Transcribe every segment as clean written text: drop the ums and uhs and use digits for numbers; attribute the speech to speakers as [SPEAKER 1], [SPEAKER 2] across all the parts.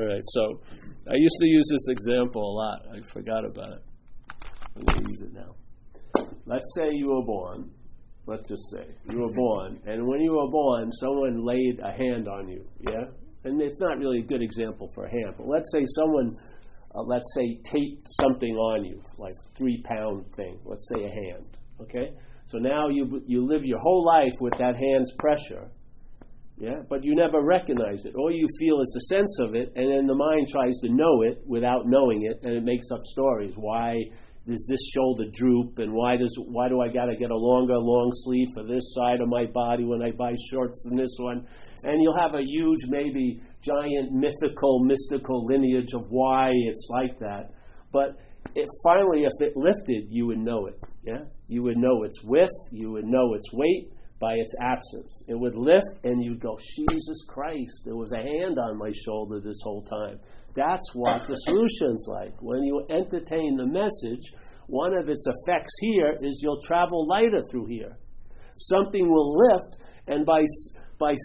[SPEAKER 1] All right, so I used to use this example a lot. I forgot about it. I'm going to use it now. Let's say you were born. Let's just say you were born, and when you were born, someone laid a hand on you, yeah? And it's not really a good example for a hand, but let's say someone, taped something on you, like 3-pound thing, let's say a hand, okay? So now you live your whole life with that hand's pressure, yeah? But you never recognize it. All you feel is the sense of it, and then the mind tries to know it without knowing it, and it makes up stories. Why does this shoulder droop, and why do I got to get a long sleeve for this side of my body when I buy shorts than this one? And you'll have a huge, maybe giant, mystical lineage of why it's like that. But finally, if it lifted, you would know it. Yeah, you would know its width, you would know its weight by its absence. It would lift, and you'd go, Jesus Christ, there was a hand on my shoulder this whole time. That's what the solution's like. When you entertain the message, one of its effects here is you'll travel lighter through here. Something will lift, and by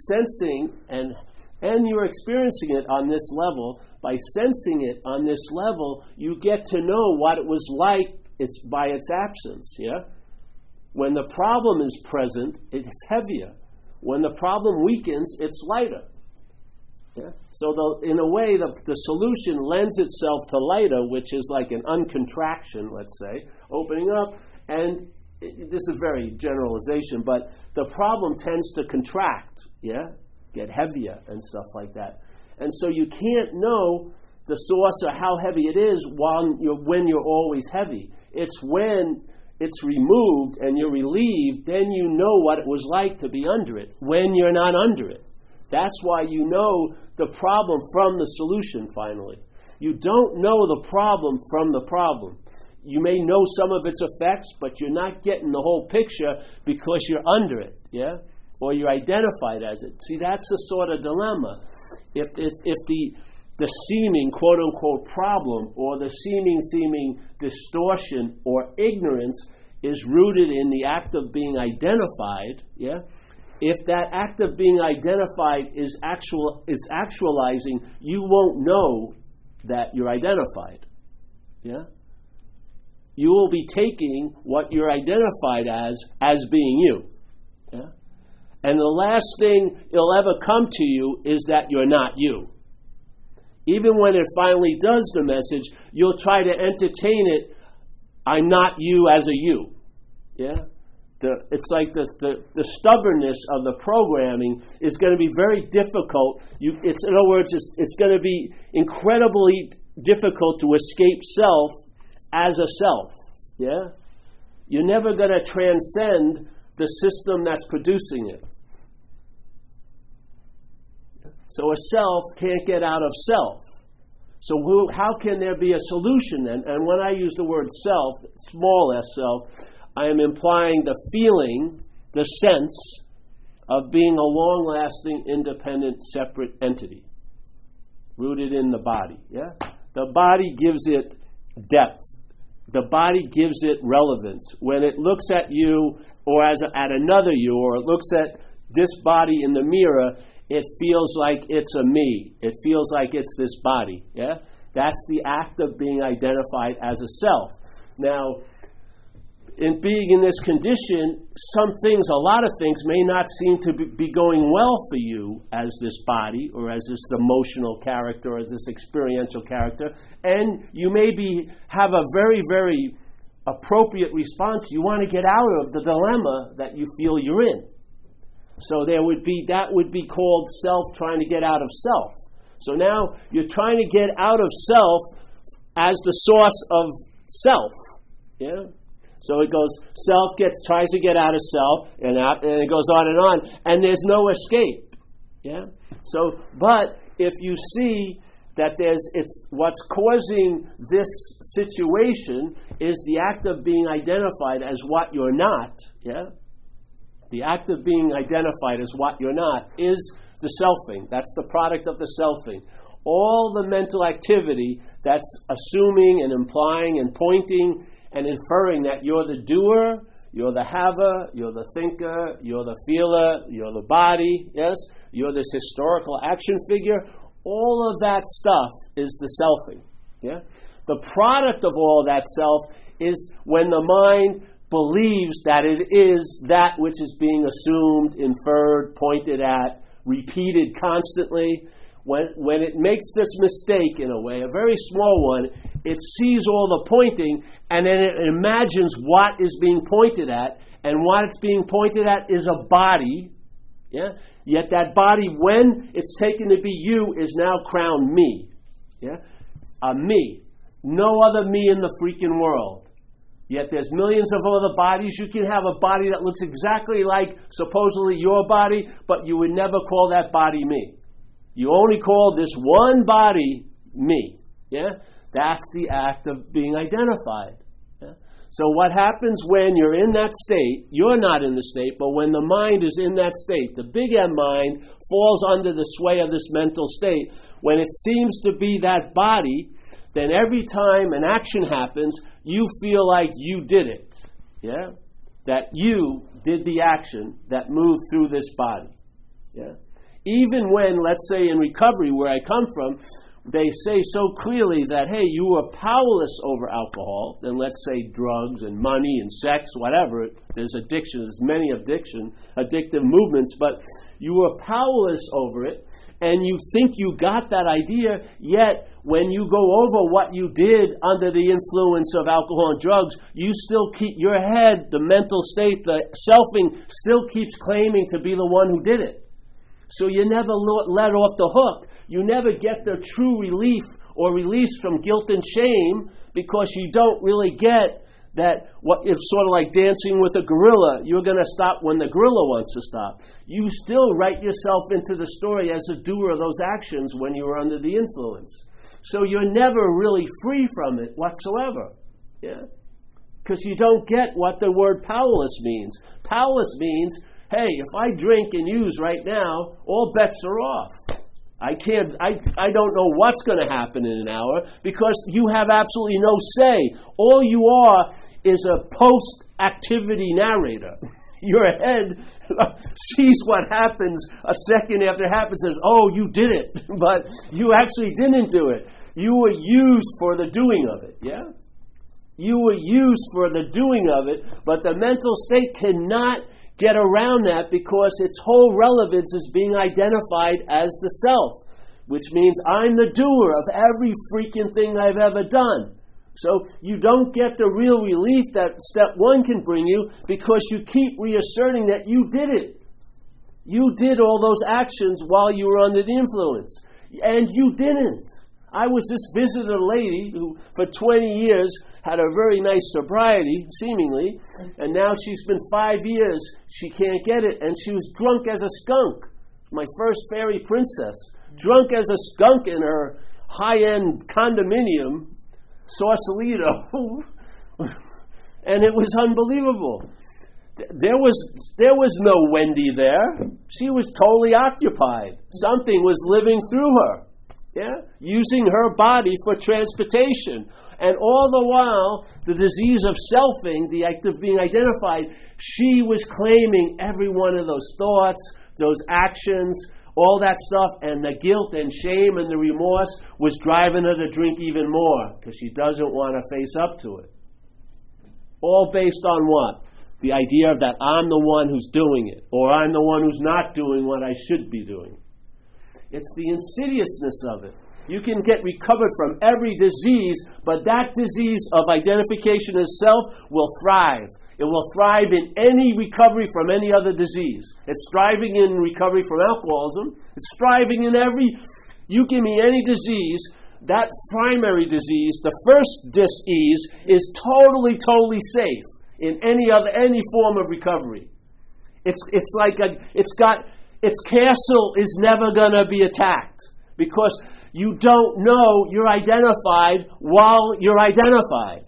[SPEAKER 1] sensing, and you're experiencing it on this level, by sensing it on this level, you get to know what it was like by its absence, yeah? When the problem is present, it's heavier. When the problem weakens, it's lighter. Yeah? So in a way, the solution lends itself to lighter, which is like an uncontraction, let's say, opening up. And this is very generalization, but the problem tends to contract, yeah, get heavier and stuff like that. And so you can't know the source or how heavy it is when you're always heavy. It's when it's removed and you're relieved, then you know what it was like to be under it when you're not under it. That's why you know the problem from the solution finally. You don't know the problem from the problem. You may know some of its effects, but you're not getting the whole picture because you're under it, yeah? Or you're identified as it. See, that's the sort of dilemma. If the seeming, quote-unquote, problem or the seeming distortion or ignorance is rooted in the act of being identified, yeah? If that act of being identified is actualizing, you won't know that you're identified. Yeah? You will be taking what you're identified as being you. Yeah? And the last thing it'll ever come to you is that you're not you. Even when it finally does the message, you'll try to entertain it, I'm not you as a you. Yeah? It's like the stubbornness of the programming is going to be very difficult. In other words, it's going to be incredibly difficult to escape self as a self. Yeah, you're never going to transcend the system that's producing it. So a self can't get out of self. So how can there be a solution then? And when I use the word self, small s self, I am implying the feeling, the sense of being a long-lasting, independent, separate entity, rooted in the body. Yeah, the body gives it depth. The body gives it relevance. When it looks at you, or at another you, or it looks at this body in the mirror, it feels like it's a me. It feels like it's this body. Yeah, that's the act of being identified as a self. Now, in being in this condition, a lot of things may not seem to be going well for you as this body, or as this emotional character, or as this experiential character, and you maybe have a very, very appropriate response. You want to get out of the dilemma that you feel you're in. So that would be called self trying to get out of self. So now you're trying to get out of self as the source of self. Yeah. So it goes, self tries to get out of self, and it goes on, and there's no escape. Yeah. So, but if you see that what's causing this situation is the act of being identified as what you're not. Yeah. The act of being identified as what you're not is the selfing. That's the product of the selfing. All the mental activity that's assuming and implying and pointing and inferring that you're the doer, you're the haver, you're the thinker, you're the feeler, you're the body, yes? You're this historical action figure. all of that stuff is the selfing. Yeah? The product of all that self is when the mind believes that it is that which is being assumed, inferred, pointed at, repeated constantly. When it makes this mistake, in a way, a very small one, it sees all the pointing and then it imagines what is being pointed at, and what it's being pointed at is a body. Yeah? Yet that body, when it's taken to be you, is now crowned me. Yeah? A me. No other me in the freaking world. Yet there's millions of other bodies. You can have a body that looks exactly like supposedly your body, but you would never call that body me. You only call this one body me. Yeah? That's the act of being identified. Yeah? So what happens when you're in that state, you're not in the state, but when the mind is in that state, the big M mind falls under the sway of this mental state. When it seems to be that body, then every time an action happens, you feel like you did it. Yeah? That you did the action that moved through this body. Yeah? Even when, let's say in recovery, where I come from, they say so clearly that, hey, you were powerless over alcohol, then let's say drugs and money and sex, whatever. There's addiction, there's many addictive movements, but you were powerless over it, and you think you got that idea, yet when you go over what you did under the influence of alcohol and drugs, you still keep your head, the mental state, the selfing, still keeps claiming to be the one who did it. So you never let off the hook. You never get the true relief or release from guilt and shame, because you don't really get that. What it's sort of like dancing with a gorilla. You're going to stop when the gorilla wants to stop. You still write yourself into the story as a doer of those actions when you were under the influence. So you're never really free from it whatsoever. Yeah? Because you don't get what the word powerless means. Powerless means, hey, if I drink and use right now, all bets are off. I don't know what's going to happen in an hour, because you have absolutely no say. All you are is a post-activity narrator. Your head sees what happens a second after it happens and says, oh, you did it. But you actually didn't do it. You were used for the doing of it. Yeah? You were used for the doing of it, but the mental state cannot get around that, because its whole relevance is being identified as the self, which means I'm the doer of every freaking thing I've ever done. So you don't get the real relief that step one can bring you, because you keep reasserting that you did it. You did all those actions while you were under the influence. And you didn't. I was this visitor lady who for 20 years had a very nice sobriety, seemingly, and now she's been 5 years, she can't get it, and she was drunk as a skunk. My first fairy princess. Drunk as a skunk in her high-end condominium, Sausalito. And it was unbelievable. There was no Wendy there. She was totally occupied. Something was living through her. Yeah? Using her body for transportation. And all the while, the disease of selfing, the act of being identified, she was claiming every one of those thoughts, those actions, all that stuff, and the guilt and shame and the remorse was driving her to drink even more, because she doesn't want to face up to it. All based on what? The idea that I'm the one who's doing it, or I'm the one who's not doing what I should be doing. It's the insidiousness of it. You can get recovered from every disease, but that disease of identification as self will thrive. It will thrive in any recovery from any other disease. It's thriving in recovery from alcoholism. It's thriving in every... You give me any disease, that primary disease, the first dis-ease, is totally safe in any form of recovery. It's like its castle is never going to be attacked, because you don't know you're identified while you're identified.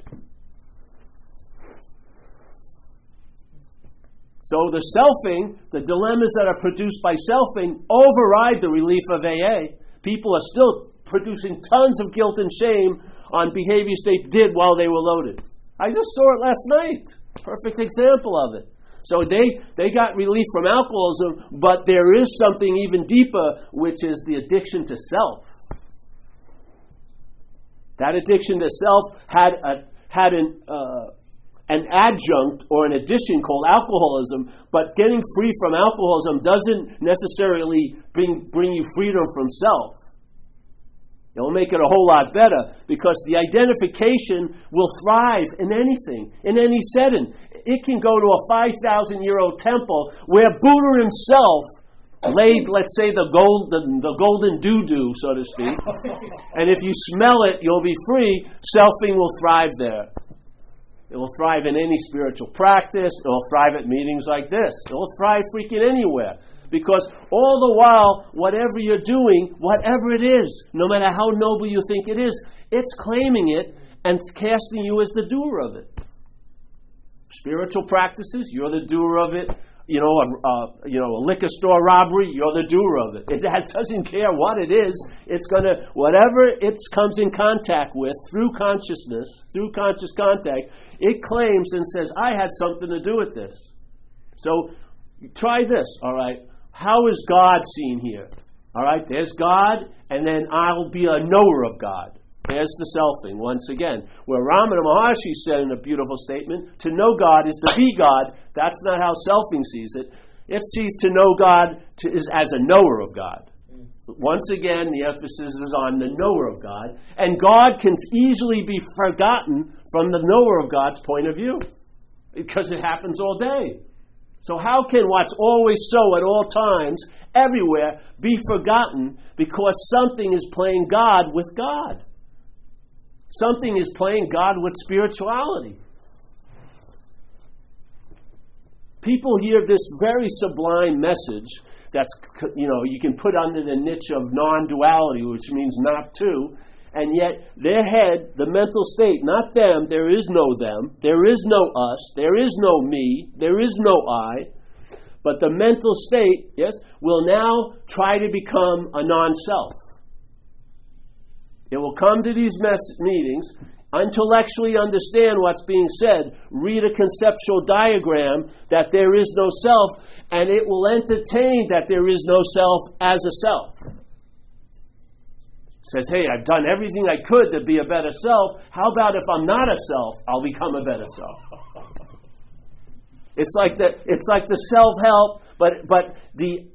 [SPEAKER 1] So the selfing, the dilemmas that are produced by selfing, override the relief of AA. People are still producing tons of guilt and shame on behaviors they did while they were loaded. I just saw it last night. Perfect example of it. So they got relief from alcoholism, but there is something even deeper, which is the addiction to self. That addiction to self had an adjunct or an addition called alcoholism, but getting free from alcoholism doesn't necessarily bring you freedom from self. It'll make it a whole lot better, because the identification will thrive in anything, in any setting. It can go to a 5,000-year-old temple where Buddha himself laid, let's say, the golden doo-doo, so to speak, and if you smell it, you'll be free. Selfing will thrive there. It will thrive in any spiritual practice. It will thrive at meetings like this. It will thrive freaking anywhere. Because all the while, whatever you're doing, whatever it is, no matter how noble you think it is, it's claiming it and casting you as the doer of it. Spiritual practices, you're the doer of it. A liquor store robbery, you're the doer of it. It doesn't care what it is. It's gonna, whatever it comes in contact with through consciousness, through conscious contact, it claims and says, I had something to do with this. So try this, all right? How is God seen here? All right, there's God, and then I'll be a knower of God. There's the selfing, once again. Where Ramana Maharshi said in a beautiful statement, to know God is to be God. That's not how selfing sees it. It sees to know God as a knower of God. Once again, the emphasis is on the knower of God. And God can easily be forgotten from the knower of God's point of view, because it happens all day. So how can what's always so at all times, everywhere, be forgotten because something is playing God with God? Something is playing God with spirituality. People hear this very sublime message that's, you can put under the niche of non-duality, which means not two, and yet their head, the mental state, not them, there is no them, there is no us, there is no me, there is no I, but the mental state, yes, will now try to become a non-self. It will come to these meetings, intellectually understand what's being said, read a conceptual diagram that there is no self, and it will entertain that there is no self as a self. It says, hey, I've done everything I could to be a better self. How about if I'm not a self, I'll become a better self? It's like the self-help, but the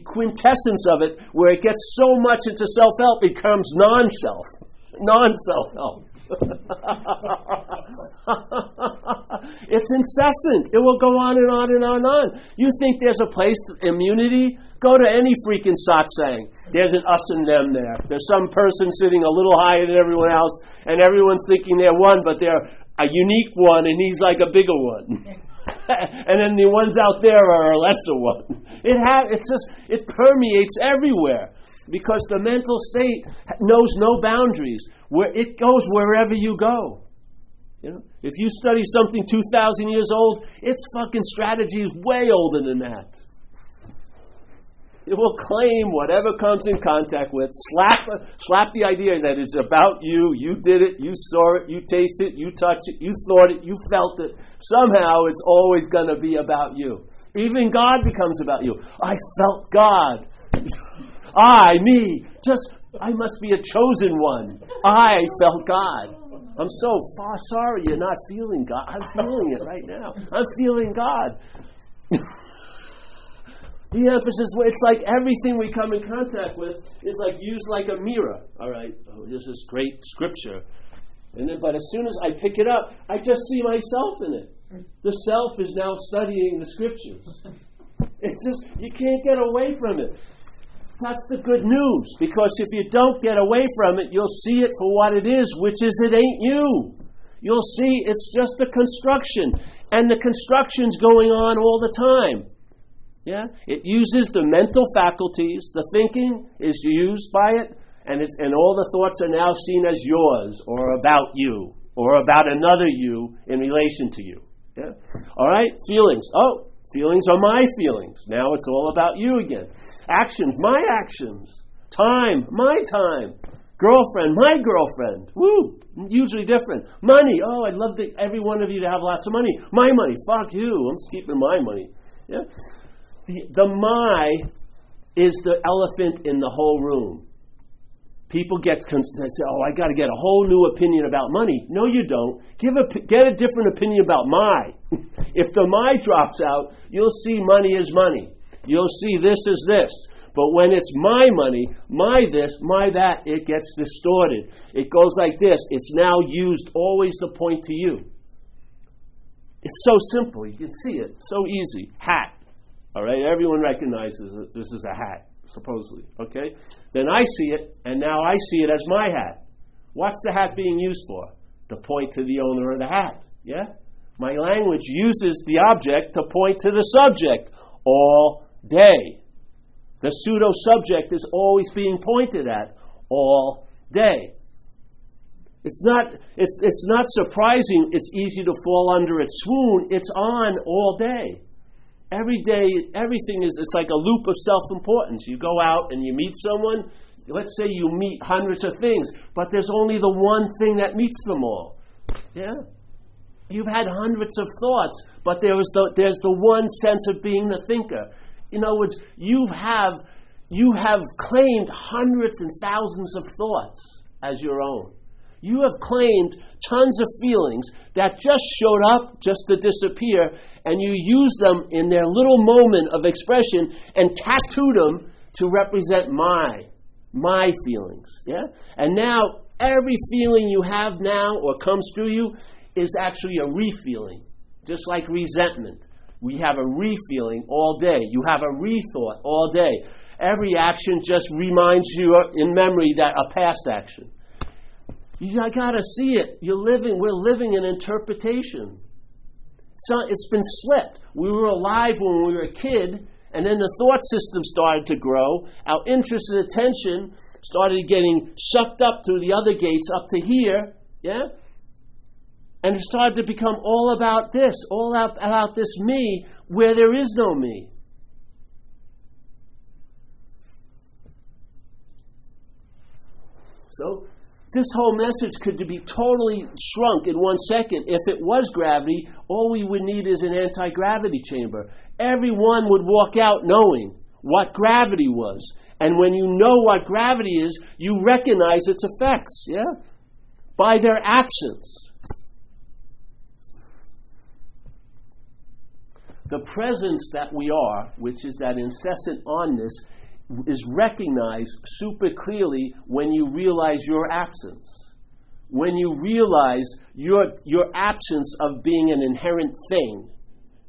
[SPEAKER 1] quintessence of it, where it gets so much into self-help, it becomes non-self-help. It's incessant. It will go on and on and on and on. You think there's a place, immunity? Go to any freaking satsang. There's an us and them there. There's some person sitting a little higher than everyone else, and everyone's thinking they're one, but they're a unique one, and he's like a bigger one. And then the ones out there are a lesser one. It permeates everywhere, because the mental state knows no boundaries. Where it goes wherever you go. If you study something 2,000 years old, its fucking strategy is way older than that. It will claim whatever comes in contact with, slap the idea that it's about you, you did it, you saw it, you tasted it, you touched it, you thought it, you felt it. Somehow it's always going to be about you. Even God becomes about you. I felt God. I must be a chosen one. I felt God. I'm so far sorry you're not feeling God. I'm feeling it right now. I'm feeling God. The emphasis, it's like everything we come in contact with is like used like a mirror. All right, there's this great scripture. But as soon as I pick it up, I just see myself in it. The self is now studying the scriptures. It's just, you can't get away from it. That's the good news, because if you don't get away from it, you'll see it for what it is, which is it ain't you. You'll see it's just a construction, and the construction's going on all the time. Yeah, it uses the mental faculties. The thinking is used by it, and all the thoughts are now seen as yours, or about you, or about another you in relation to you. Yeah, all right. Feelings. Oh, feelings are my feelings. Now it's all about you again. Actions, my actions. Time, my time. Girlfriend, my girlfriend. Woo! Usually different. Money. Oh, I'd love every one of you to have lots of money. My money. Fuck you. I'm keeping my money. Yeah. The my is the elephant in the whole room. People they say, oh, I got to get a whole new opinion about money. No, you don't. Get a different opinion about my. If the my drops out, you'll see money is money. You'll see this is this. But when it's my money, my this, my that, it gets distorted. It goes like this. It's now used always to point to you. It's so simple. You can see it. So easy. Hat. All right? Everyone recognizes that this is a hat, supposedly. Okay? Then I see it, and now I see it as my hat. What's the hat being used for? To point to the owner of the hat. Yeah? My language uses the object to point to the subject all day. The pseudo-subject is always being pointed at all day. It's not surprising it's easy to fall under its swoon. It's on all day. Every day, everything it's like a loop of self-importance. You go out and you meet someone. Let's say you meet hundreds of things, but there's only the one thing that meets them all. Yeah? You've had hundreds of thoughts, but there's the one sense of being the thinker. In other words, you have claimed hundreds and thousands of thoughts as your own. You have claimed tons of feelings that just showed up just to disappear, and you use them in their little moment of expression and tattoo them to represent my feelings. Yeah? And now every feeling you have now or comes through you is actually a re-feeling, just like resentment. We have a re-feeling all day. You have a re-thought all day. Every action just reminds you in memory that a past action. I gotta see it. We're living in interpretation. So it's been slipped. We were alive when we were a kid, and then the thought system started to grow. Our interest and attention started getting sucked up through the other gates up to here, yeah? And it started to become all about this, all about this me, where there is no me. So this whole message could be totally shrunk in 1 second. If it was gravity, all we would need is an anti-gravity chamber. Everyone would walk out knowing what gravity was. And when you know what gravity is, you recognize its effects, yeah? By their absence. The presence that we are, which is that incessant onness, is recognized super clearly when you realize your absence. When you realize your absence of being an inherent thing,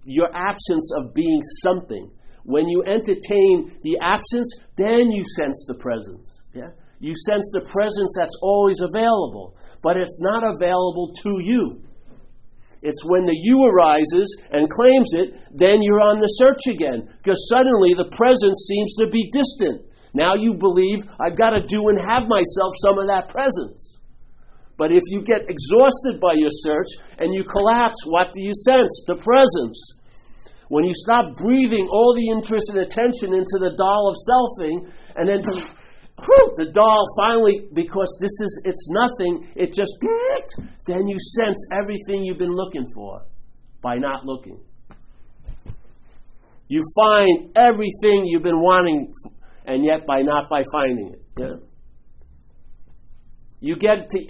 [SPEAKER 1] your absence of being something. When you entertain the absence, then you sense the presence. Yeah? You sense the presence that's always available, but it's not available to you. It's when the you arises and claims it, then you're on the search again. Because suddenly the presence seems to be distant. Now you believe, I've got to do and have myself some of that presence. But if you get exhausted by your search and you collapse, what do you sense? The presence. When you stop breathing all the interest and attention into the doll of selfing, and then the doll finally, because it's nothing, it just, then you sense everything you've been looking for by not looking. You find everything you've been wanting, and yet by finding it. Yeah? You get the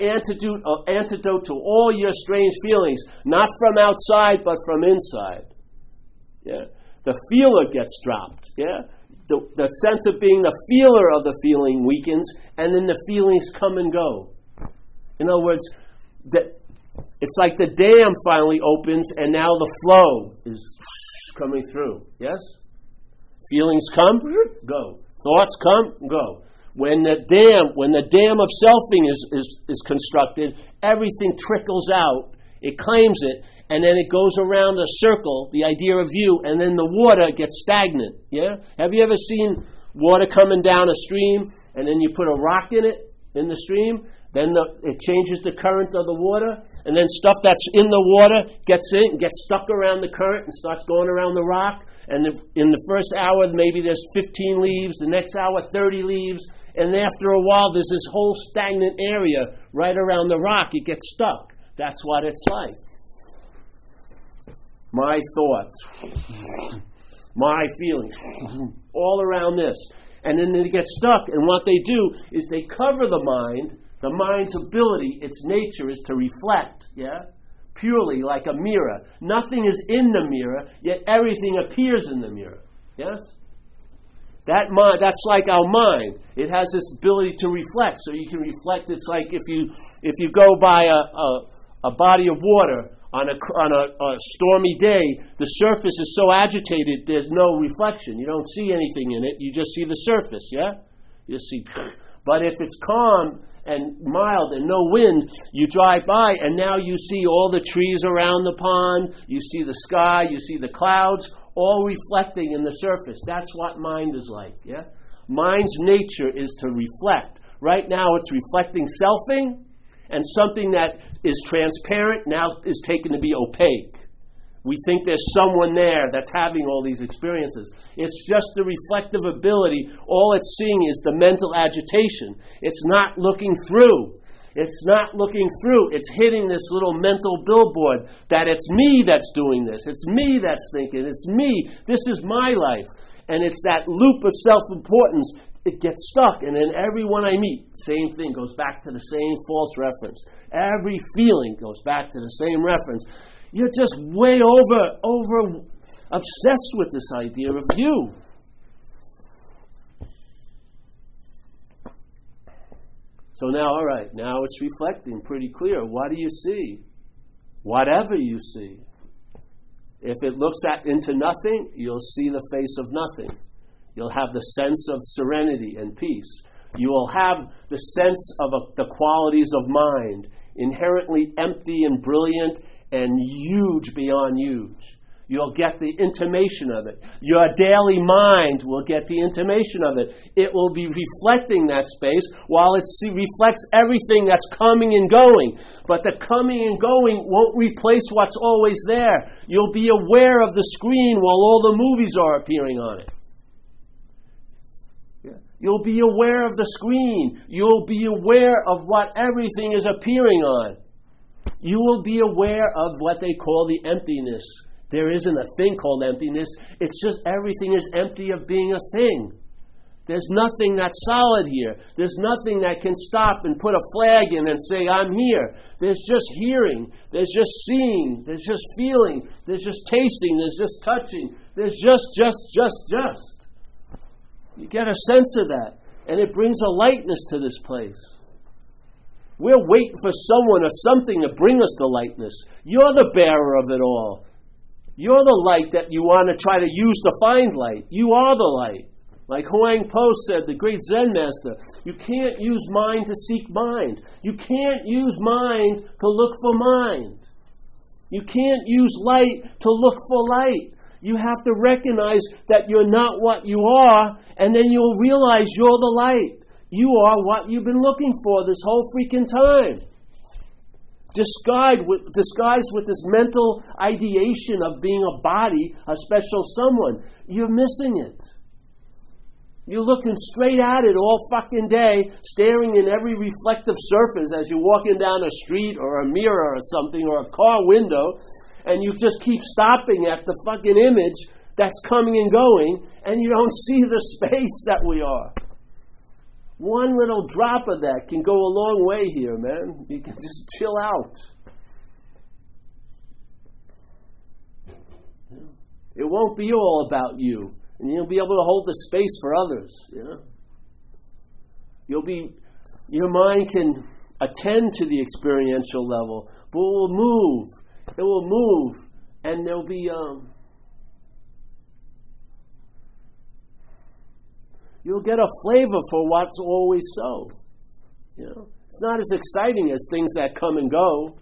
[SPEAKER 1] antidote to all your strange feelings, not from outside, but from inside. Yeah? The feeler gets dropped. Yeah? The sense of being the feeler of the feeling weakens, and then the feelings come and go. In other words, it's like the dam finally opens, and now the flow is coming through. Yes? Feelings come, go. Thoughts come, go. When the dam of selfing is constructed, everything trickles out. It claims it, and then it goes around a circle, the idea of you, and then the water gets stagnant. Yeah? Have you ever seen water coming down a stream, and then you put a rock in it, in the stream, then it changes the current of the water, and then stuff that's in the water gets stuck around the current and starts going around the rock, and in the first hour maybe there's 15 leaves, the next hour 30 leaves, and after a while there's this whole stagnant area right around the rock. It gets stuck. That's what it's like. My thoughts, my feelings, all around this. and then they get stuck. And what they do is they cover the mind. The mind's ability, its nature, is to reflect, purely like a mirror. Nothing is in the mirror, yet everything appears in the mirror. Yes? That's like our mind. It has this ability to reflect. So you can reflect. It's like if you go by a body of water on a stormy day, the surface is so agitated there's no reflection. You don't see anything in it. You just see the surface. You see. But if it's calm and mild and no wind, you drive by and now you see all the trees around the pond. You see the sky. You see the clouds, all reflecting in the surface. That's what mind is like, Mind's nature is to reflect. Right now it's reflecting selfing, and something that is transparent now is taken to be opaque. We think there's someone there that's having all these experiences. It's just the reflective ability. All it's seeing is the mental agitation. It's not looking through. It's not looking through. It's hitting this little mental billboard that it's me that's doing this. It's me that's thinking. It's me. This is my life. And it's that loop of self-importance. It gets stuck. And then everyone I meet, same thing, goes back to the same false reference. Every feeling goes back to the same reference. You're just way over obsessed with this idea of you. So now, all right, now it's reflecting pretty clear. What do you see? Whatever you see. If it looks into nothing, you'll see the face of nothing. You'll have the sense of serenity and peace. You will have the sense of the qualities of mind, inherently empty and brilliant and huge beyond huge. You'll get the intimation of it. Your daily mind will get the intimation of it. It will be reflecting that space while it reflects everything that's coming and going. But the coming and going won't replace what's always there. You'll be aware of the screen while all the movies are appearing on it. You'll be aware of the screen. You'll be aware of what everything is appearing on. You will be aware of what they call the emptiness. There isn't a thing called emptiness. It's just everything is empty of being a thing. There's nothing that's solid here. There's nothing that can stop and put a flag in and say, I'm here. There's just hearing. There's just seeing. There's just feeling. There's just tasting. There's just touching. There's just. You get a sense of that. And it brings a lightness to this place. We're waiting for someone or something to bring us the lightness. You're the bearer of it all. You're the light that you want to try to use to find light. You are the light. Like Huang Po said, the great Zen master, you can't use mind to seek mind. You can't use mind to look for mind. You can't use light to look for light. You have to recognize that you're not what you are, and then you'll realize you're the light. You are what you've been looking for this whole freaking time. Disguised with this mental ideation of being a body, a special someone. You're missing it. You're looking straight at it all fucking day, staring in every reflective surface as you're walking down a street or a mirror or something or a car window, and you just keep stopping at the fucking image that's coming and going, and you don't see the space that we are. One little drop of that can go a long way here, man. You can just chill out. It won't be all about you. And you'll be able to hold the space for others. Your mind can attend to the experiential level, but it will move. It will move. And there'll be... You'll get a flavor for what's always so. It's not as exciting as things that come and go,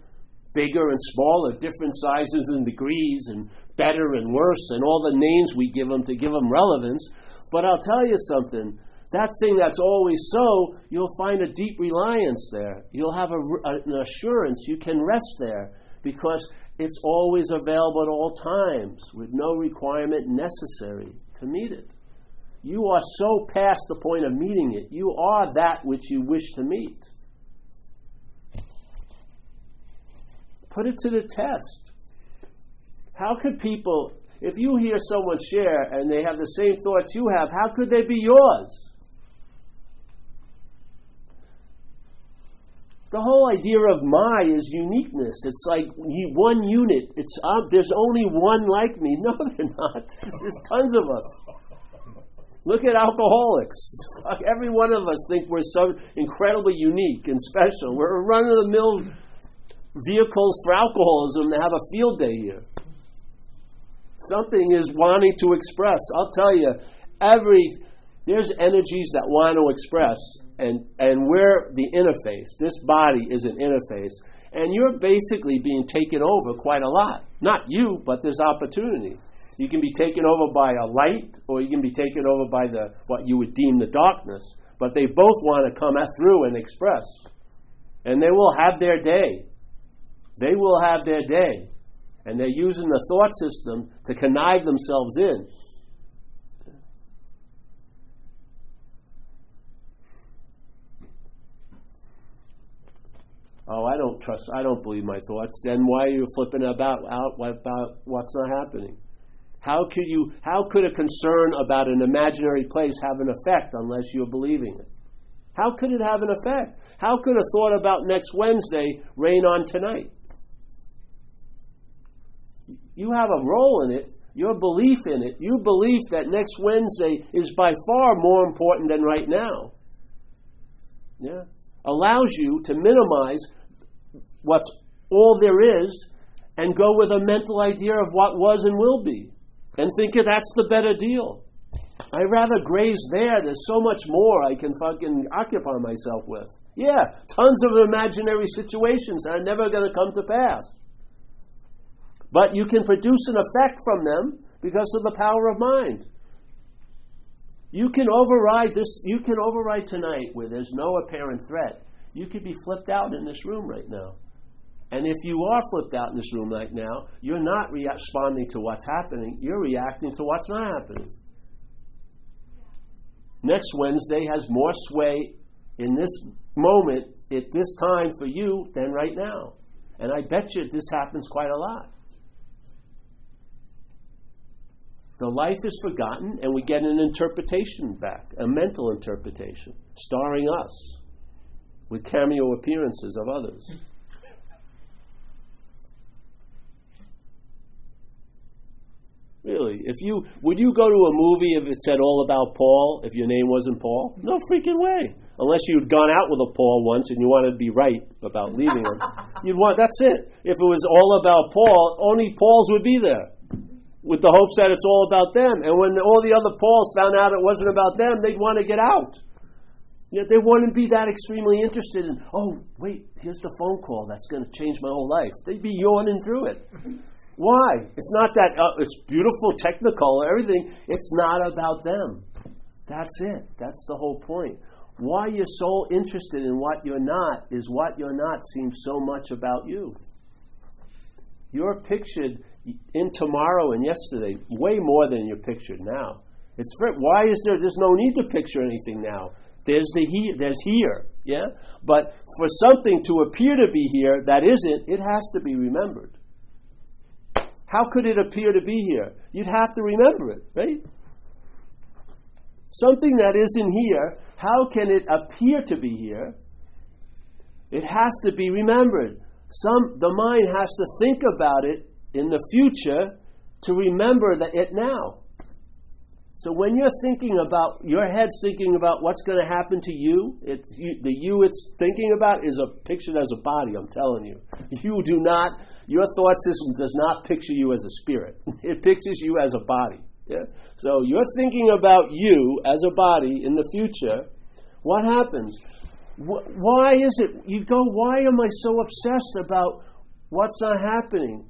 [SPEAKER 1] bigger and smaller, different sizes and degrees, and better and worse, and all the names we give them to give them relevance. But I'll tell you something. That thing that's always so, you'll find a deep reliance there. You'll have an assurance. You can rest there because it's always available at all times with no requirement necessary to meet it. You are so past the point of meeting it. You are that which you wish to meet. Put it to the test. How could people, if you hear someone share and they have the same thoughts you have, how could they be yours? The whole idea of my is uniqueness. It's like one unit. There's only one like me. No, they're not. There's tons of us. Look at alcoholics. Every one of us think we're so incredibly unique and special. We're run-of-the-mill vehicles for alcoholism to have a field day here. Something is wanting to express. I'll tell you, there's energies that want to express, and we're the interface. This body is an interface. And you're basically being taken over quite a lot. Not you, but there's opportunity. You can be taken over by a light, or you can be taken over by what you would deem the darkness. But they both want to come through and express. And they will have their day. They will have their day. And they're using the thought system to connive themselves in. Oh, I don't believe my thoughts. Then why are you flipping about what's not happening? How could a concern about an imaginary place have an effect unless you're believing it? How could it have an effect? How could a thought about next Wednesday rain on tonight? You have a role in it, your belief in it. You believe that next Wednesday is by far more important than right now. Yeah. Allows you to minimize what's all there is and go with a mental idea of what was and will be. And think that's the better deal. I'd rather graze there. There's so much more I can fucking occupy myself with. Yeah, tons of imaginary situations that are never going to come to pass. But you can produce an effect from them because of the power of mind. You can override this. You can override tonight where there's no apparent threat. You could be flipped out in this room right now. And if you are flipped out in this room right now, you're not responding to what's happening. You're reacting to what's not happening. Next Wednesday has more sway in this moment at this time for you than right now. And I bet you this happens quite a lot. The life is forgotten, and we get an interpretation back, a mental interpretation, starring us, with cameo appearances of others. Really, would you go to a movie if it said all about Paul, if your name wasn't Paul? No freaking way. Unless you'd gone out with a Paul once and you wanted to be right about leaving him. That's it. If it was all about Paul, only Pauls would be there, with the hopes that it's all about them. And when all the other Pauls found out it wasn't about them, they'd want to get out. They wouldn't be that extremely interested in, oh, wait, here's the phone call that's going to change my whole life. They'd be yawning through it. Why? It's not that it's beautiful, technicolor, everything. It's not about them. That's it. That's the whole point. Why you're so interested in what you're not is what you're not seems so much about you. You're pictured in tomorrow and yesterday way more than you're pictured now. Why is there's no need to picture anything now. There's here, yeah? But for something to appear to be here that isn't, it has to be remembered. How could it appear to be here? You'd have to remember it, right? Something that isn't here, how can it appear to be here? It has to be remembered. The mind has to think about it in the future to remember it now. So when you're thinking about, your head's thinking about what's going to happen to you, the you it's thinking about is pictured as a body, I'm telling you. Your thought system does not picture you as a spirit. It pictures you as a body. Yeah? So you're thinking about you as a body in the future. What happens? Why is it? Why am I so obsessed about what's not happening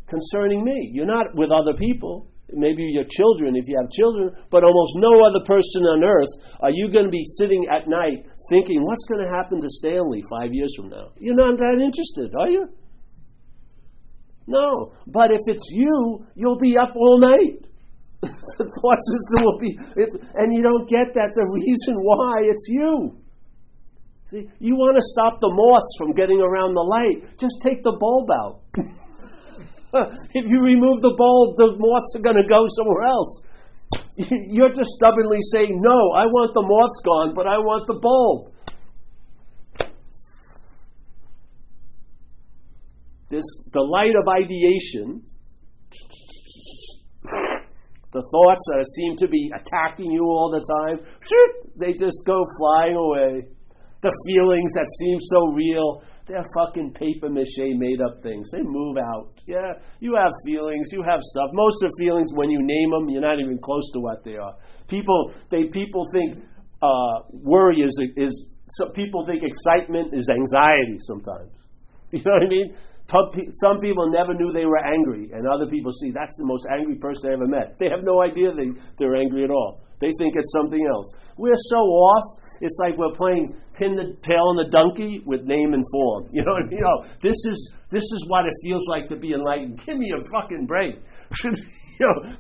[SPEAKER 1] concerning me? You're not with other people. Maybe your children, if you have children, but almost no other person on earth are you going to be sitting at night thinking, what's going to happen to Stanley 5 years from now? You're not that interested, are you? No. But if it's you, you'll be up all night. The thought system will be, and you don't get that the reason why it's you. See, you want to stop the moths from getting around the light, just take the bulb out. If you remove the bulb, the moths are going to go somewhere else. You're just stubbornly saying, no, I want the moths gone, but I want the bulb. the light of ideation, the thoughts that seem to be attacking you all the time, they just go flying away. The feelings that seem so real, they're fucking paper mache made up things. They move out. Yeah, you have feelings, you have stuff. Most of the feelings, when you name them, you're not even close to what they are. People think worry is so people think excitement is anxiety sometimes. You know what I mean? Some people never knew they were angry, and other people see that's the most angry person I ever met. They have no idea they're angry at all. They think it's something else. We're so off. It's like we're playing pin the tail on the donkey with name and form. You know, this is what it feels like to be enlightened. Give me a fucking break.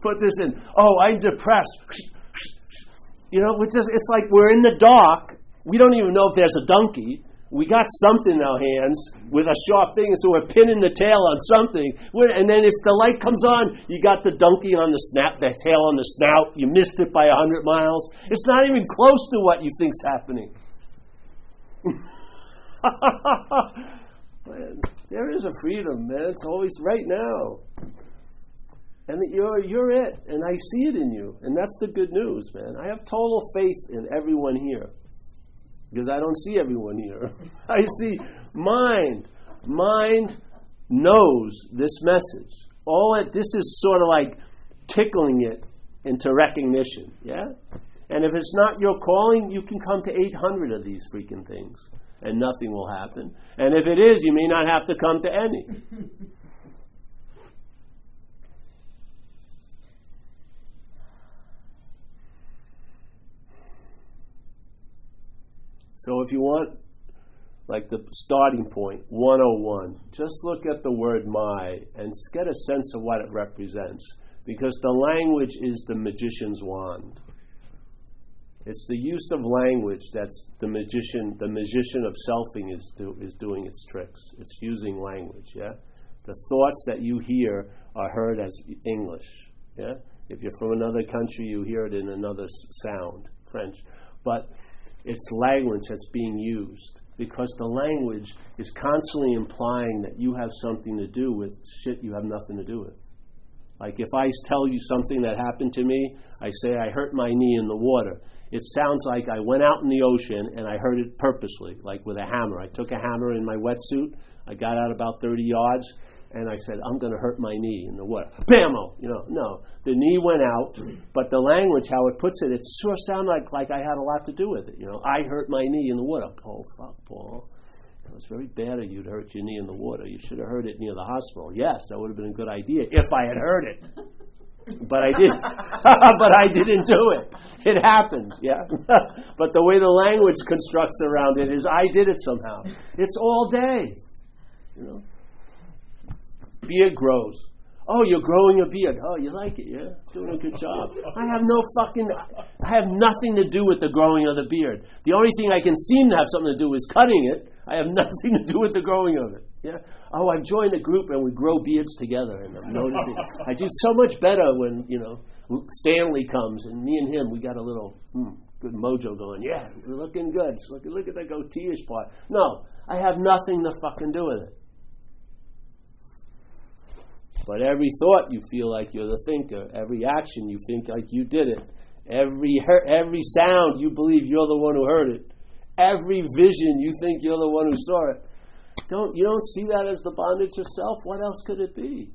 [SPEAKER 1] Put this in. Oh, I'm depressed. It's like we're in the dark. We don't even know if there's a donkey. We got something in our hands with a sharp thing, so we're pinning the tail on something. And then if the light comes on, you got the donkey on the tail on the snout. You missed it by 100 miles. It's not even close to what you think's happening. Man, there is a freedom, man. It's always right now. And you're it, and I see it in you. And that's the good news, man. I have total faith in everyone here. Because I don't see everyone here. I see mind. Mind knows this message. This is sort of like tickling it into recognition. Yeah? And if it's not your calling, you can come to 800 of these freaking things. And nothing will happen. And if it is, you may not have to come to any. So if you want, like the starting point, 101, just look at the word my and get a sense of what it represents. Because the language is the magician's wand. It's the use of language that's the magician of selfing is doing its tricks. It's using language, yeah? The thoughts that you hear are heard as English, yeah? If you're from another country, you hear it in another sound, French. But it's language that's being used because the language is constantly implying that you have something to do with shit you have nothing to do with. Like if I tell you something that happened to me, I say I hurt my knee in the water. It sounds like I went out in the ocean and I hurt it purposely, like with a hammer. I took a hammer in my wetsuit, I got out about 30 yards, and I said, I'm going to hurt my knee in the water. Bammo! No. The knee went out, but the language, how it puts it, it sure sounded like I had a lot to do with it. I hurt my knee in the water. Oh, fuck, Paul. It was very bad of you to hurt your knee in the water. You should have heard it near the hospital. Yes, that would have been a good idea if I had heard it. But I didn't. But I didn't do it. It happened, yeah? But the way the language constructs around it is I did it somehow. It's all day, Beard grows. Oh, you're growing a beard. Oh, you like it, yeah? Doing a good job. I have nothing to do with the growing of the beard. The only thing I can seem to have something to do is cutting it. I have nothing to do with the growing of it. Yeah. Oh, I've joined a group and we grow beards together, and I'm noticing I do so much better when Stanley comes and me and him we got a little good mojo going. Yeah, we're looking good. Look at the goatee-ish part. No, I have nothing to fucking do with it. But every thought you feel like you're the thinker. Every action you think like you did it. Every sound you believe you're the one who heard it. Every vision you think you're the one who saw it. You don't see that as the bondage yourself? What else could it be?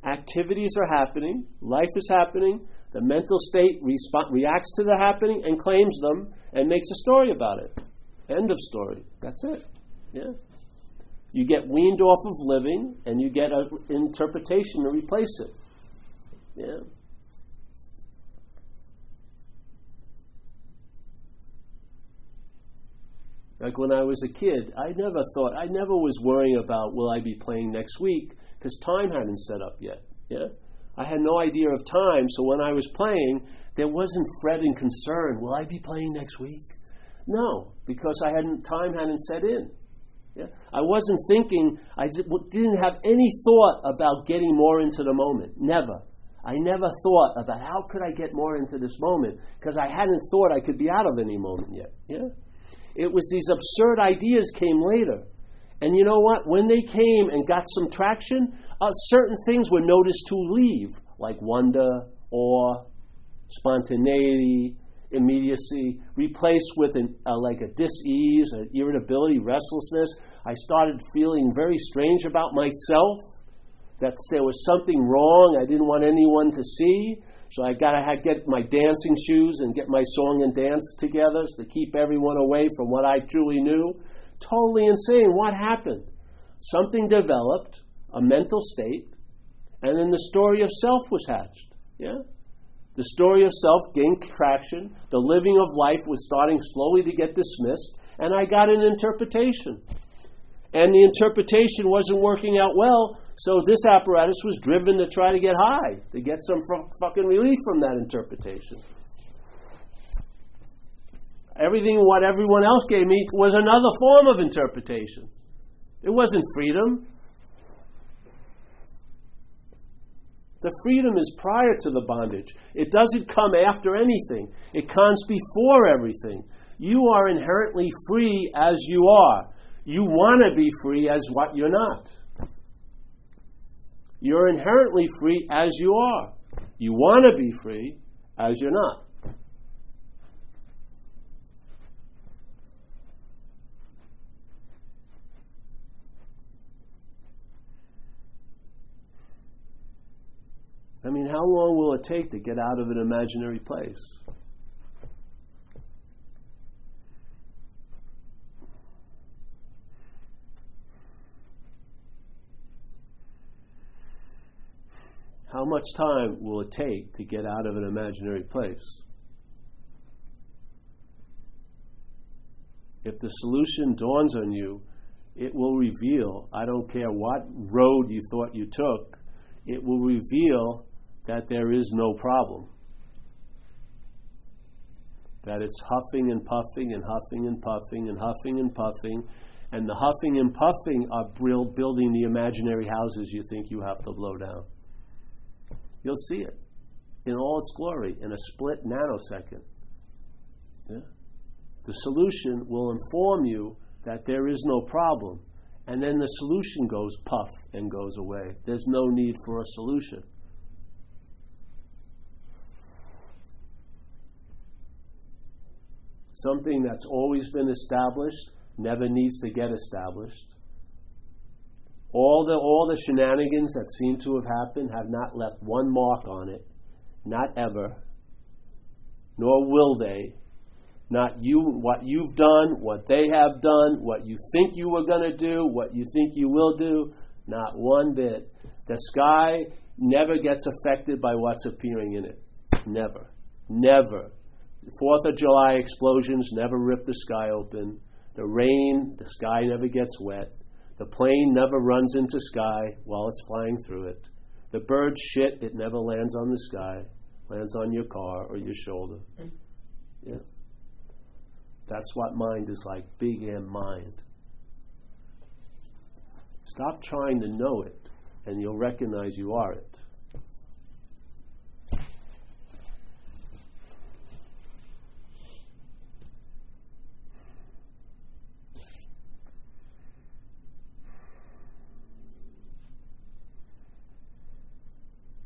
[SPEAKER 1] Activities are happening. Life is happening. The mental state reacts to the happening and claims them and makes a story about it. End of story. That's it. Yeah. You get weaned off of living and you get an interpretation to replace it. Yeah. Like when I was a kid, I never was worrying about will I be playing next week because time hadn't set up yet. Yeah, I had no idea of time, so when I was playing, there wasn't fret and concern. Will I be playing next week? No, because time hadn't set in. Yeah, I wasn't thinking. I didn't have any thought about getting more into the moment. Never. I never thought about how could I get more into this moment because I hadn't thought I could be out of any moment yet. Yeah. It was these absurd ideas came later. And you know what? When they came and got some traction, certain things were noticed to leave, like wonder, awe, spontaneity, immediacy, replaced with like a dis-ease, an irritability, restlessness. I started feeling very strange about myself, that there was something wrong I didn't want anyone to see. So I had to get my dancing shoes and get my song and dance together to keep everyone away from what I truly knew. Totally insane. What happened? Something developed, a mental state, and then the story of self was hatched. Yeah? The story of self gained traction. The living of life was starting slowly to get dismissed, and I got an interpretation. And the interpretation wasn't working out well, so this apparatus was driven to try to get high, to get some fucking relief from that interpretation. Everything what everyone else gave me was another form of interpretation. It wasn't freedom. The freedom is prior to the bondage. It doesn't come after anything. It comes before everything. You are inherently free as you are. You want to be free as what you're not. You're inherently free as you are. You want to be free as you're not. I mean, how long will it take to get out of an imaginary place? How much time will it take to get out of an imaginary place? If the solution dawns on you, it will reveal, I don't care what road you thought you took, it will reveal that there is no problem. That it's huffing and puffing and huffing and puffing and huffing and puffing, and the huffing and puffing are building the imaginary houses you think you have to blow down. You'll see it in all its glory in a split nanosecond. Yeah? The solution will inform you that there is no problem, and then the solution goes puff and goes away. There's no need for a solution. Something that's always been established never needs to get established. All the shenanigans that seem to have happened have not left one mark on it, not ever, nor will they. Not you, what you've done, what they have done, what you think you were going to do, what you think you will do, not one bit. The sky never gets affected by what's appearing in it. Never. Never. The 4th of July explosions never rip the sky open. The rain, the sky never gets wet. The plane never runs into sky while it's flying through it. The bird shit, it never lands on the sky. Lands on your car or your shoulder. Yeah. That's what mind is like, big M mind. Stop trying to know it, and you'll recognize you are it.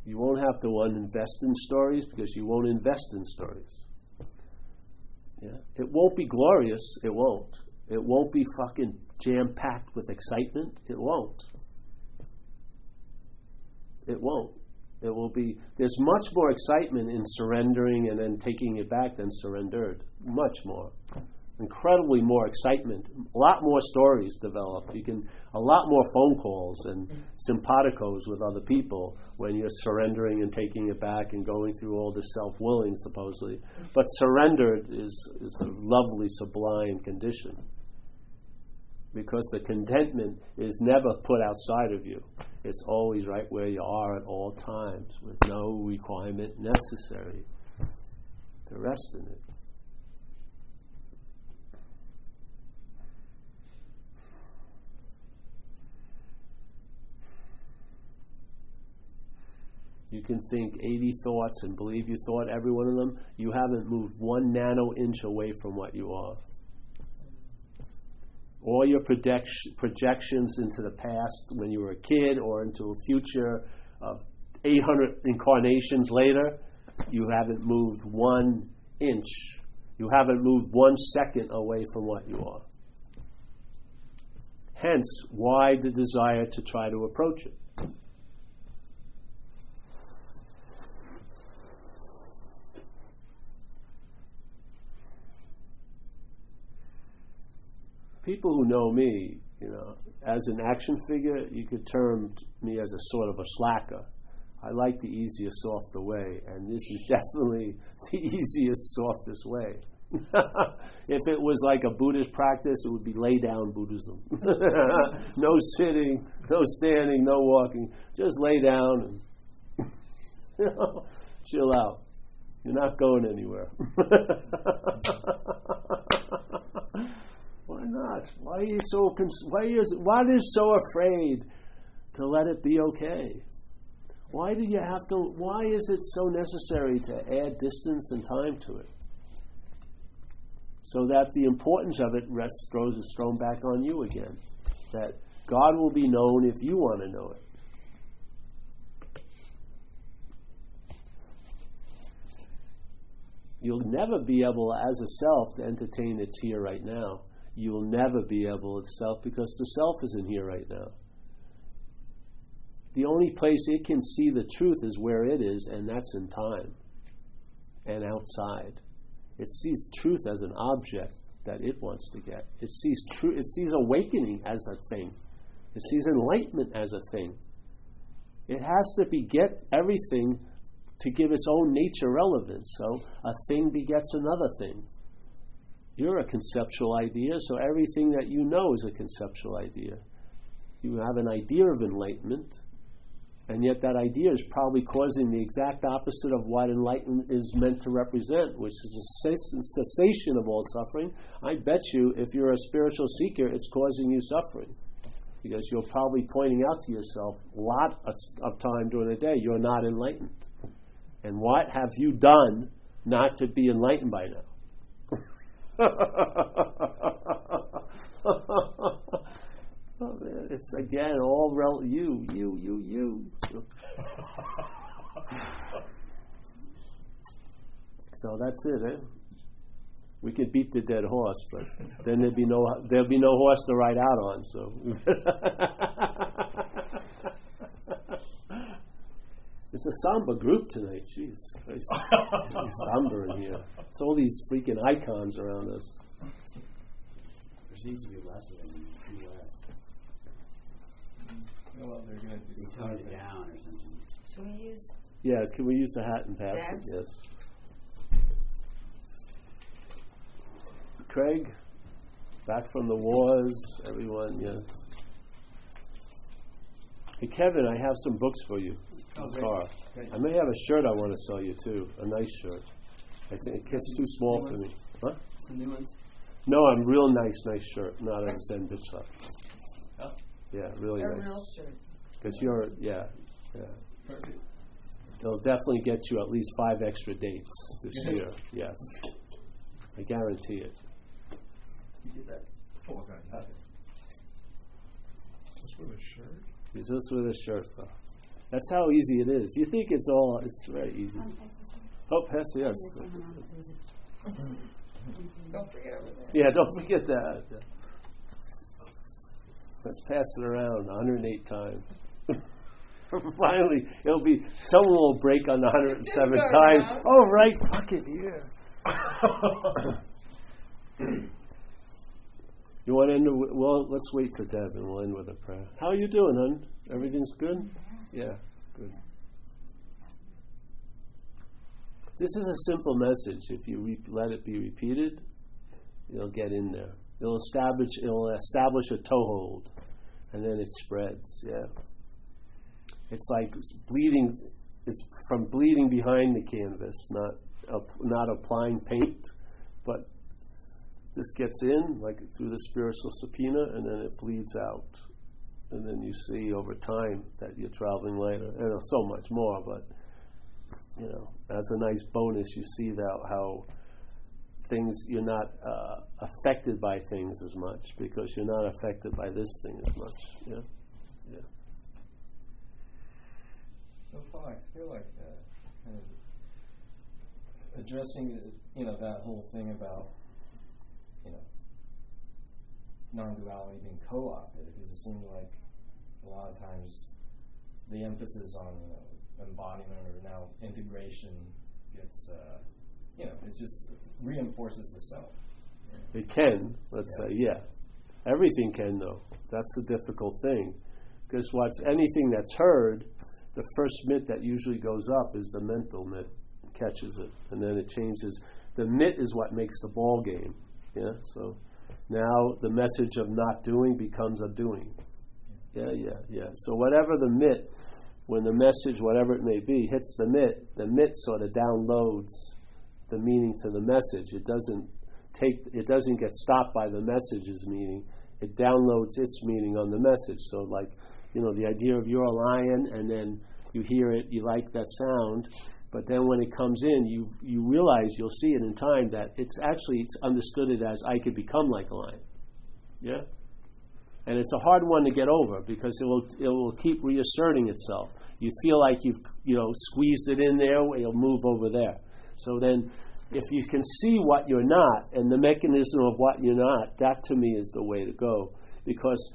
[SPEAKER 1] You won't have to invest in stories because you won't invest in stories. Yeah. It won't be glorious. It won't. It won't be fucking jam-packed with excitement. It won't. It won't. It will be. There's much more excitement in surrendering and then taking it back than surrendered. Much more. Incredibly more excitement. A lot more stories develop. A lot more phone calls and simpaticos with other people when you're surrendering and taking it back and going through all this self-willing, supposedly. But surrendered is a lovely, sublime condition. Because the contentment is never put outside of you. It's always right where you are at all times, with no requirement necessary to rest in it. You can think 80 thoughts and believe you thought every one of them. You haven't moved 1 nano inch away from what you are. all your projections into the past when you were a kid or into a future of 800 incarnations later, you haven't moved 1 inch. You haven't moved 1 second away from what you are. Hence, why the desire to try to approach it? People who know me, as an action figure, you could term me as a sort of a slacker. I like the easiest, softer way, and this is definitely the easiest, softest way. If it was like a Buddhist practice, it would be lay down Buddhism. No sitting, no standing, no walking. Just lay down and chill out. You're not going anywhere. Why not? Why are you so? Why are you so afraid to let it be okay? Why do you have to? Why is it so necessary to add distance and time to it? So that the importance of it is thrown back on you again. That God will be known if you want to know it. You'll never be able, as a self, to entertain its here right now. You will never be able itself because the self isn't here right now. The only place it can see the truth is where it is, and that's in time and outside. It sees truth as an object that it wants to get. It sees truth. It sees awakening as a thing. It sees enlightenment as a thing. It has to beget everything to give its own nature relevance. So a thing begets another thing. You're a conceptual idea, so everything that you know is a conceptual idea. You have an idea of enlightenment, and yet that idea is probably causing the exact opposite of what enlightenment is meant to represent, which is a cessation of all suffering. I bet you, if you're a spiritual seeker, it's causing you suffering. Because you're probably pointing out to yourself a lot of time during the day, you're not enlightened. And what have you done not to be enlightened by now? Oh, man, it's again all you. So that's it, eh? We could beat the dead horse, but then there'd be no horse to ride out on. So it's a somber group tonight. Jeez, it's somber in here. It's all these freaking icons around us.
[SPEAKER 2] There seems to be less of them in the West.
[SPEAKER 3] Well, they're going to
[SPEAKER 2] be toned it down or something.
[SPEAKER 4] Should we use?
[SPEAKER 1] Yeah, can we use the hat and pass it? Yes. Craig, back from the wars, everyone, yes. Hey, Kevin, I have some books for you in the car. Great. I may have a shirt I want to sell you, too, a nice shirt. I think it gets too small for me. Huh?
[SPEAKER 3] Some new ones?
[SPEAKER 1] No, I'm real nice shirt, not a Zen bitch stuff.
[SPEAKER 3] Oh.
[SPEAKER 1] Yeah, really
[SPEAKER 4] a
[SPEAKER 1] nice.
[SPEAKER 4] Real shirt.
[SPEAKER 1] Because you're, yeah.
[SPEAKER 3] Perfect.
[SPEAKER 1] They'll definitely get you at least 5 extra dates this year. Yes. I guarantee it.
[SPEAKER 3] You get that? Oh, okay.
[SPEAKER 5] Just with a shirt?
[SPEAKER 1] It's just with a shirt, though. That's how easy it is. You think it's very easy. Oh, Pastor, yes.
[SPEAKER 4] Don't forget over there.
[SPEAKER 1] Yeah, don't forget that. Let's pass it around 108 times. Finally, someone will break on the 107th time. Oh, right, fuck it, here. You want to end let's wait for Deb and we'll end with a prayer. How are you doing, hon? Everything's good? Yeah, good. This is a simple message. If you let it be repeated, you'll get in there. It'll establish a toehold, and then it spreads. Yeah. It's like bleeding. It's from bleeding behind the canvas, not applying paint, but this gets in like through the spiritual subpoena, and then it bleeds out, and then you see over time that you're traveling later, and so much more. But as a nice bonus, you see how you're not affected by things as much because you're not affected by this thing as much. Yeah. Yeah.
[SPEAKER 5] So far, I feel like kind of addressing, that whole thing about, non-duality being co-opted, because it seems like a lot of times the emphasis on, embodiment or now integration gets, it just reinforces the self.
[SPEAKER 1] It can, let's say, yeah. Everything can, though. That's the difficult thing. Because anything that's heard, the first myth that usually goes up is the mental myth, catches it, and then it changes. The myth is what makes the ball game. Yeah. So now the message of not doing becomes a doing. Yeah. So whatever the myth, when the message, whatever it may be, hits the myth sort of downloads the meaning to the message. It doesn't get stopped by the message's meaning. It downloads its meaning on the message. So like, the idea of you're a lion, and then you hear it, you like that sound, but then when it comes in, you realize, you'll see it in time, that it's understood it as I could become like a lion. Yeah? And it's a hard one to get over because it will keep reasserting itself. You feel like you've squeezed it in there, it'll move over there. So then, if you can see what you're not and the mechanism of what you're not, that to me is the way to go. Because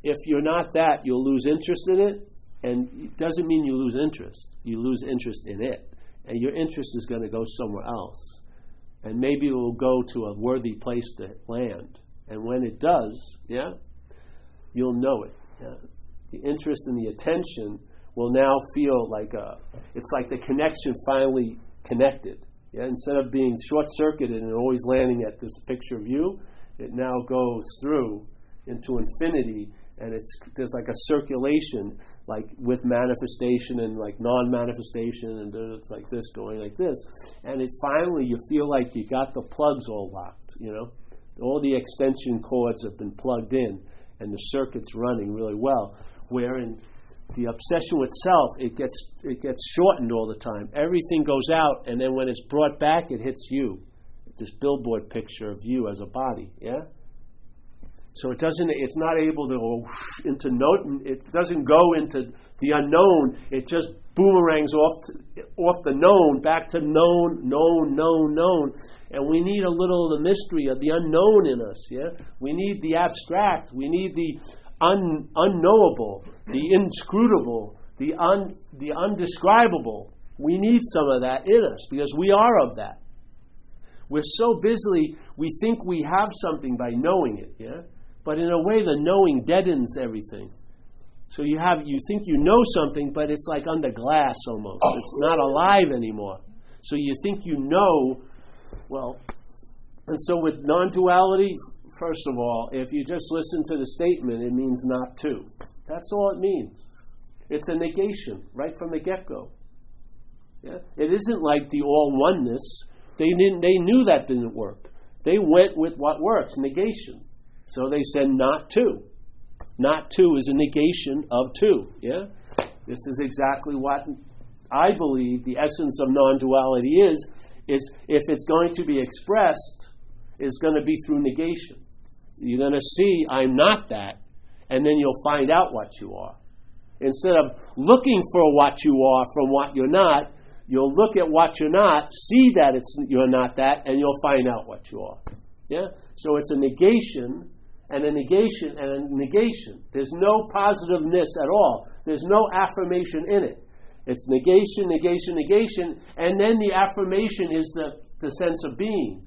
[SPEAKER 1] if you're not that, you'll lose interest in it, and it doesn't mean you lose interest. You lose interest in it, and your interest is going to go somewhere else. And maybe it will go to a worthy place to land. And when it does, you'll know it. Yeah? The interest and the attention will now feel like it's like the connection finally connected. Yeah? Instead of being short-circuited and always landing at this picture view, it now goes through into infinity, and there's like a circulation, like with manifestation and like non-manifestation, and it's like this going like this, and it's finally you feel like you got the plugs all locked. All the extension cords have been plugged in, and the circuit's running really well. Wherein the obsession with self, it gets shortened all the time. Everything goes out, and then when it's brought back, it hits you. This billboard picture of you as a body, yeah? So it's not able to go into it doesn't go into the unknown. It just boomerangs off the known, back to known. And we need a little of the mystery of the unknown in us, yeah? We need the abstract. We need the unknowable, the inscrutable, the undescribable. We need some of that in us because we are of that. We're so busy, we think we have something by knowing it, yeah? But in a way, the knowing deadens everything. So you think you know something, but it's like under glass almost. It's not alive anymore. So you think you know, and so with non-duality, first of all, if you just listen to the statement, it means not to. That's all it means. It's a negation right from the get-go. Yeah? It isn't like the all-oneness. They knew that didn't work. They went with what works, negation. So they said not to. Not to is a negation of two. Yeah? This is exactly what I believe the essence of non-duality is if it's going to be expressed, it's going to be through negation. You're going to see I'm not that, and then you'll find out what you are. Instead of looking for what you are from what you're not, you'll look at what you're not, see that you're not that, and you'll find out what you are. Yeah? So it's a negation and a negation and a negation. There's no positiveness at all. There's no affirmation in it. It's negation, negation, negation, and then the affirmation is the sense of being.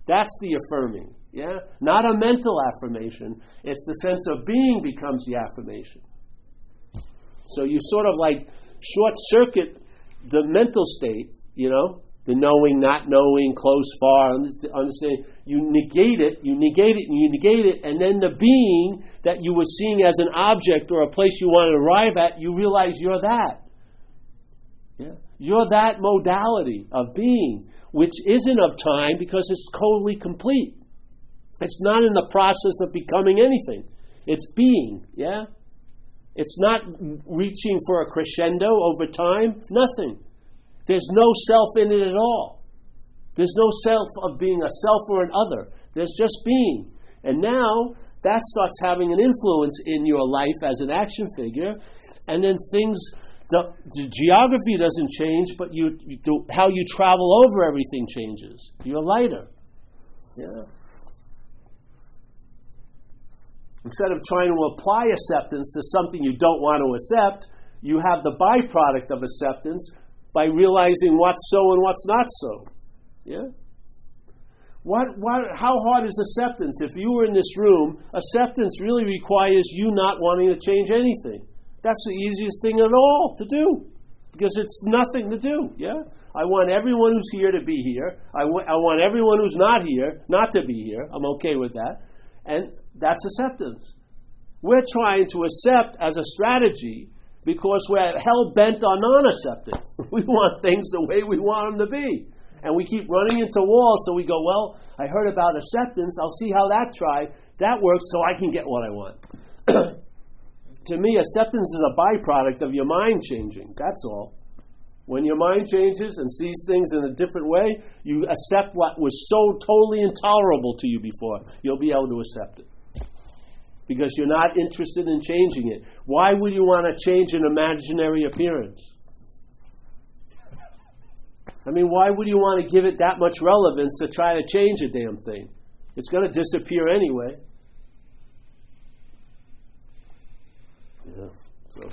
[SPEAKER 1] That's the affirming. Yeah? Not a mental affirmation. It's the sense of being becomes the affirmation. So you sort of like short-circuit the mental state, the knowing, not knowing, close, far, understanding. You negate it, and then the being that you were seeing as an object or a place you want to arrive at, you realize you're that. Yeah? You're that modality of being, which isn't of time because it's totally complete. It's not in the process of becoming anything. It's being, yeah? It's not reaching for a crescendo over time. Nothing. There's no self in it at all. There's no self of being a self or an other. There's just being. And now that starts having an influence in your life as an action figure, and then things, the geography doesn't change, but how you travel over everything changes. You're lighter. Yeah. Instead of trying to apply acceptance to something you don't want to accept, you have the byproduct of acceptance by realizing what's so and what's not so. Yeah? How hard is acceptance? If you were in this room, acceptance really requires you not wanting to change anything. That's the easiest thing at all to do, because it's nothing to do. Yeah? I want everyone who's here to be here. I want everyone who's not here not to be here. I'm okay with that. And that's acceptance. We're trying to accept as a strategy because we're hell-bent on non-accepting. We want things the way we want them to be. And we keep running into walls, so we go, well, I heard about acceptance. I'll see how that works so I can get what I want. To me, acceptance is a byproduct of your mind changing. That's all. When your mind changes and sees things in a different way, you accept what was so totally intolerable to you before. You'll be able to accept it. Because you're not interested in changing it. Why would you want to change an imaginary appearance? I mean, why would you want to give it that much relevance to try to change a damn thing? It's going to disappear anyway. Yeah, so...